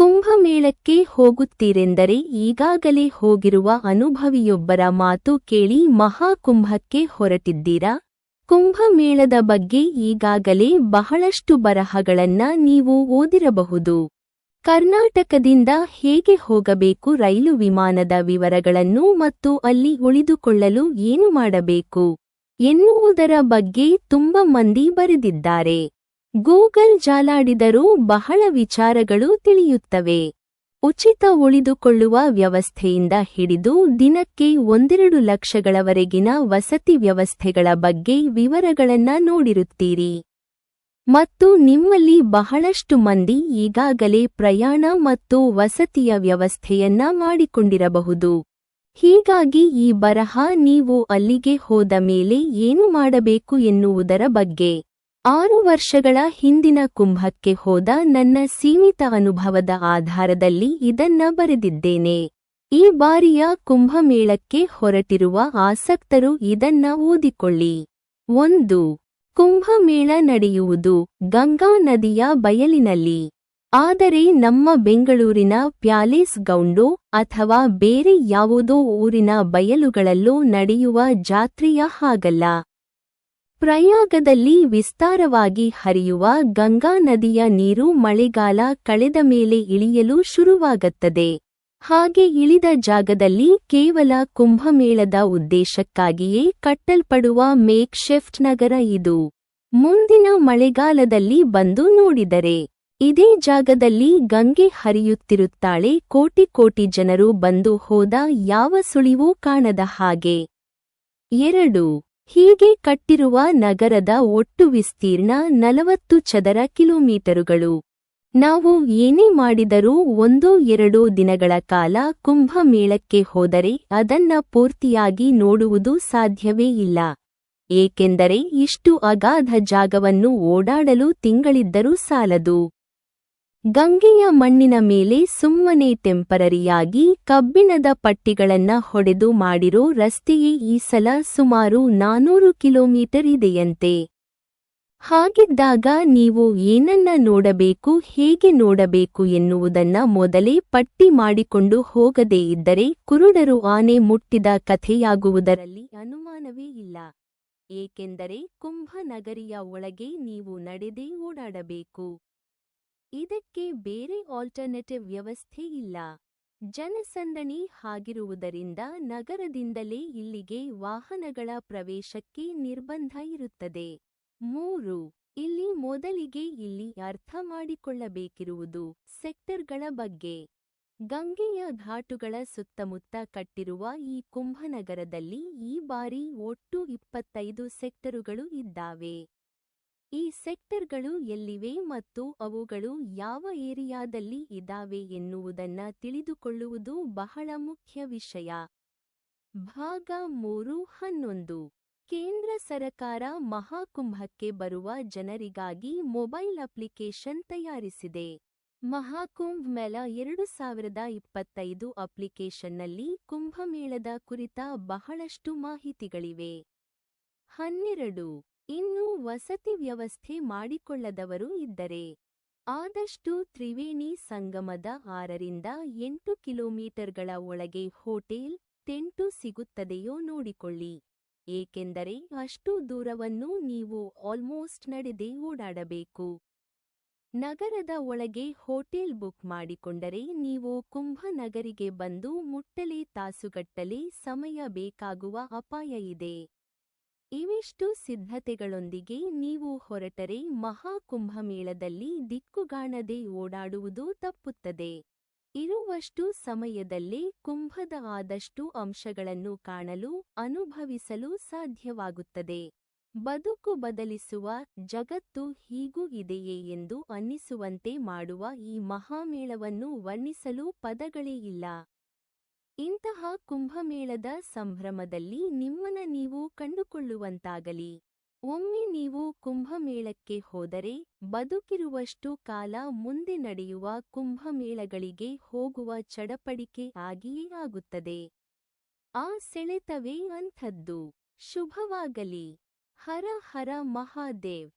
ಕುಂಭಮೇಳಕ್ಕೆ ಹೋಗುತ್ತೀರೆಂದರೆ ಈಗಾಗಲೇ ಹೋಗಿರುವ ಅನುಭವಿಯೊಬ್ಬರ ಮಾತು ಕೇಳಿ ಮಹಾಕುಂಭಕ್ಕೆ ಹೊರಟಿದ್ದೀರಾ? ಕುಂಭಮೇಳದ ಬಗ್ಗೆ ಈಗಾಗಲೇ ಬಹಳಷ್ಟು ಬರಹಗಳನ್ನ ನೀವು ಓದಿರಬಹುದು. ಕರ್ನಾಟಕದಿಂದ ಹೇಗೆ ಹೋಗಬೇಕು, ರೈಲು ವಿಮಾನದ ವಿವರಗಳನ್ನು ಮತ್ತು ಅಲ್ಲಿ ಉಳಿದುಕೊಳ್ಳಲು ಏನು ಮಾಡಬೇಕು ಎನ್ನುವುದರ ಬಗ್ಗೆ ತುಂಬ ಮಂದಿ ಬರೆದಿದ್ದಾರೆ. ಗೂಗಲ್ ಜಾಲಾಡಿದರೂ ಬಹಳ ವಿಚಾರಗಳು ತಿಳಿಯುತ್ತವೆ. ಉಚಿತ ಉಳಿದುಕೊಳ್ಳುವ ವ್ಯವಸ್ಥೆಯಿಂದ ಹಿಡಿದು ದಿನಕ್ಕೆ 1-2 ಲಕ್ಷಗಳವರೆಗಿನ ವಸತಿ ವ್ಯವಸ್ಥೆಗಳ ಬಗ್ಗೆ ವಿವರಗಳನ್ನ ನೋಡಿರುತ್ತೀರಿ. ಮತ್ತು ನಿಮ್ಮಲ್ಲಿ ಬಹಳಷ್ಟು ಮಂದಿ ಈಗಾಗಲೇ ಪ್ರಯಾಣ ಮತ್ತು ವಸತಿಯ ವ್ಯವಸ್ಥೆಯನ್ನ ಮಾಡಿಕೊಂಡಿರಬಹುದು. ಹೀಗಾಗಿ ಈ ಬರಹ ನೀವು ಅಲ್ಲಿಗೆ ಹೋದ ಮೇಲೆ ಏನು ಮಾಡಬೇಕು ಎನ್ನುವುದರ ಬಗ್ಗೆ. 6 ವರ್ಷಗಳ ಹಿಂದಿನ ಕುಂಭಕ್ಕೆ ಹೋದ ನನ್ನ ಸೀಮಿತ ಅನುಭವದ ಆಧಾರದಲ್ಲಿ ಇದನ್ನ ಬರೆದಿದ್ದೇನೆ. ಈ ಬಾರಿಯ ಕುಂಭಮೇಳಕ್ಕೆ ಹೊರಟಿರುವ ಆಸಕ್ತರು ಇದನ್ನ ಓದಿಕೊಳ್ಳಿ. 1. ಕುಂಭಮೇಳ ನಡೆಯುವುದು ಗಂಗಾ ನದಿಯ ಬಯಲಿನಲ್ಲಿ. ಆದರೆ ನಮ್ಮ ಬೆಂಗಳೂರಿನ ಪ್ಯಾಲೇಸ್ ಗ್ರೌಂಡೋ ಅಥವಾ ಬೇರೆ ಯಾವುದೋ ಊರಿನ ಬಯಲುಗಳಲ್ಲೋ ನಡೆಯುವ ಜಾತ್ರೆಯ ಹಾಗಲ್ಲ. ಪ್ರಯಾಗದಲ್ಲಿ ವಿಸ್ತಾರವಾಗಿ ಹರಿಯುವ ಗಂಗಾ ನದಿಯ ನೀರು ಮಳೆಗಾಲ ಕಳೆದ ಮೇಲೆ ಇಳಿಯಲು ಶುರುವಾಗುತ್ತದೆ. ಹಾಗೆ ಇಳಿದ ಜಾಗದಲ್ಲಿ ಕೇವಲ ಕುಂಭಮೇಳದ ಉದ್ದೇಶಕ್ಕಾಗಿಯೇ ಕಟ್ಟಲ್ಪಡುವ ಮೇಕ್ ಶಿಫ್ಟ್ ನಗರ ಇದು. ಮುಂದಿನ ಮಳೆಗಾಲದಲ್ಲಿ ಬಂದು ನೋಡಿದರೆ ಇದೇ ಜಾಗದಲ್ಲಿ ಗಂಗೆ ಹರಿಯುತ್ತಿರುತ್ತಾಳೆ. ಕೋಟಿ ಕೋಟಿ ಜನರು ಬಂದು ಹೋದ ಯಾವ ಸುಳಿವೂ ಕಾಣದ ಹಾಗೆ. 2. ಹೀಗೆ ಕಟ್ಟಿರುವ ನಗರದ ಒಟ್ಟು ವಿಸ್ತೀರ್ಣ 40 ಚದರ ಕಿಲೋಮೀಟರುಗಳು. ನಾವು ಏನೇ ಮಾಡಿದರೂ 1-2 ದಿನಗಳ ಕಾಲ ಕುಂಭಮೇಳಕ್ಕೆ ಹೋದರೆ ಅದನ್ನ ಪೂರ್ತಿಯಾಗಿ ನೋಡುವುದು ಸಾಧ್ಯವೇ ಇಲ್ಲ. ಏಕೆಂದರೆ ಇಷ್ಟು ಅಗಾಧ ಜಾಗವನ್ನು ಓಡಾಡಲು ತಿಂಗಳಿದ್ದರೂ ಸಾಲದು. ಗಂಗೆಯ ಮಣ್ಣಿನ ಮೇಲೆ ಸುಮ್ಮನೆ ಟೆಂಪರರಿಯಾಗಿ ಕಬ್ಬಿಣದ ಪಟ್ಟಿಗಳನ್ನ ಹೊಡೆದು ಮಾಡಿರೋ ರಸ್ತೆಯೇ ಈ ಸಲ ಸುಮಾರು 400 ಕಿಲೋಮೀಟರ್ ಇದೆಯಂತೆ. ಹಾಗಿದ್ದಾಗ ನೀವು ಏನನ್ನ ನೋಡಬೇಕು, ಹೇಗೆ ನೋಡಬೇಕು ಎನ್ನುವುದನ್ನ ಮೊದಲೇ ಪಟ್ಟಿ ಮಾಡಿಕೊಂಡು ಹೋಗದೇ ಇದ್ದರೆ ಕುರುಡರು ಆನೆ ಮುಟ್ಟಿದ ಕಥೆಯಾಗುವುದರಲ್ಲಿ ಅನುಮಾನವೇ ಇಲ್ಲ. ಏಕೆಂದರೆ ಕುಂಭನಗರಿಯ ಒಳಗೆ ನೀವು ನಡೆದೇ ಓಡಾಡಬೇಕು. ಇದಕ್ಕೆ ಬೇರೆ ಆಲ್ಟರ್ನೇಟಿವ್ ವ್ಯವಸ್ಥೆ ಇಲ್ಲ. ಜನಸಂದಣಿ ಹಾಗಿರುವುದರಿಂದ ನಗರದಿಂದಲೇ ಇಲ್ಲಿಗೆ ವಾಹನಗಳ ಪ್ರವೇಶಕ್ಕೆ ನಿರ್ಬಂಧ ಇರುತ್ತದೆ. 3. ಇಲ್ಲಿ ಮೊದಲಿಗೆ ಅರ್ಥ ಮಾಡಿಕೊಳ್ಳಬೇಕಿರುವುದು ಸೆಕ್ಟರ್ಗಳ ಬಗ್ಗೆ. ಗಂಗೆಯ ಘಾಟುಗಳ ಸುತ್ತಮುತ್ತ ಕಟ್ಟಿರುವ ಈ ಕುಂಭನಗರದಲ್ಲಿ ಈ ಬಾರಿ ಒಟ್ಟು 25 ಸೆಕ್ಟರುಗಳು ಇದ್ದಾವೆ. ಈ ಸೆಕ್ಟರ್ಗಳು ಎಲ್ಲಿವೆ ಮತ್ತು ಅವುಗಳು ಯಾವ ಏರಿಯಾದಲ್ಲಿ ಇದಾವೆ ಎನ್ನುವುದನ್ನ ತಿಳಿದುಕೊಳ್ಳುವುದು ಬಹಳ ಮುಖ್ಯ ವಿಷಯ. ಭಾಗ 3.11. ಕೇಂದ್ರ ಸರಕಾರ ಮಹಾಕುಂಭಕ್ಕೆ ಬರುವ ಜನರಿಗಾಗಿ ಮೊಬೈಲ್ ಅಪ್ಲಿಕೇಶನ್ ತಯಾರಿಸಿದೆ. ಮಹಾಕುಂಭ್ ಮೇಳ 2025 ಅಪ್ಲಿಕೇಶನ್ನಲ್ಲಿ ಕುಂಭಮೇಳದ ಕುರಿತ ಬಹಳಷ್ಟು ಮಾಹಿತಿಗಳಿವೆ. 12. ಇನ್ನು ವಸತಿ ವ್ಯವಸ್ಥೆ ಮಾಡಿಕೊಳ್ಳದವರು ಇದ್ದರೆ ಆದಷ್ಟು ತ್ರಿವೇಣಿ ಸಂಗಮದ 6-8 ಕಿಲೋಮೀಟರ್ಗಳ ಒಳಗೆ ಹೋಟೆಲ್, ಟೆಂಟು ಸಿಗುತ್ತದೆಯೋ ನೋಡಿಕೊಳ್ಳಿ. ಏಕೆಂದರೆ ಅಷ್ಟು ದೂರವನ್ನು ನೀವು ಆಲ್ಮೋಸ್ಟ್ ನಡೆದೇ ಓಡಾಡಬೇಕು. ನಗರದ ಒಳಗೆ ಹೋಟೆಲ್ ಬುಕ್ ಮಾಡಿಕೊಂಡರೆ ನೀವು ಕುಂಭನಗರಿಗೆ ಬಂದು ಮುಟ್ಟಲೇ ತಾಸುಗಟ್ಟಲೆ ಸಮಯ ಬೇಕಾಗುವ ಅಪಾಯ ಇದೆ. ಇವಿಷ್ಟು ಸಿದ್ಧತೆಗಳೊಂದಿಗೆ ನೀವು ಹೊರಟರೆ ಮಹಾಕುಂಭಮೇಳದಲ್ಲಿ ದಿಕ್ಕುಗಾಣದೆ ಓಡಾಡುವುದು ತಪ್ಪುತ್ತದೆ. ಇರುವಷ್ಟು ಸಮಯದಲ್ಲೇ ಕುಂಭದ ಆದಷ್ಟು ಅಂಶಗಳನ್ನು ಕಾಣಲು, ಅನುಭವಿಸಲು ಸಾಧ್ಯವಾಗುತ್ತದೆ. ಬದುಕು ಬದಲಿಸುವ, ಜಗತ್ತು ಹೀಗೂ ಇದೆಯೇ ಎಂದು ಅನ್ನಿಸುವಂತೆ ಮಾಡುವ ಈ ಮಹಾಮೇಳವನ್ನು ವರ್ಣಿಸಲು ಪದಗಳೇ ಇಲ್ಲ. ಇಂತಹ ಕುಂಭಮೇಳದ ಸಂಭ್ರಮದಲ್ಲಿ ನಿಮ್ಮನ್ನ ನೀವು ಕಂಡುಕೊಳ್ಳುವಂತಾಗಲಿ. ಒಮ್ಮೆ ನೀವು ಕುಂಭಮೇಳಕ್ಕೆ ಹೋದರೆ ಬದುಕಿರುವಷ್ಟು ಕಾಲ ಮುಂದೆ ನಡೆಯುವ ಕುಂಭಮೇಳಗಳಿಗೆ ಹೋಗುವ ಚಡಪಡಿಕೆ ಆಗಿಯೇ ಆಗುತ್ತದೆ. ಆ ಸೆಳೆತವೇ ಅಂಥದ್ದು. ಶುಭವಾಗಲಿ. ಹರ ಹರ ಮಹಾದೇವ್.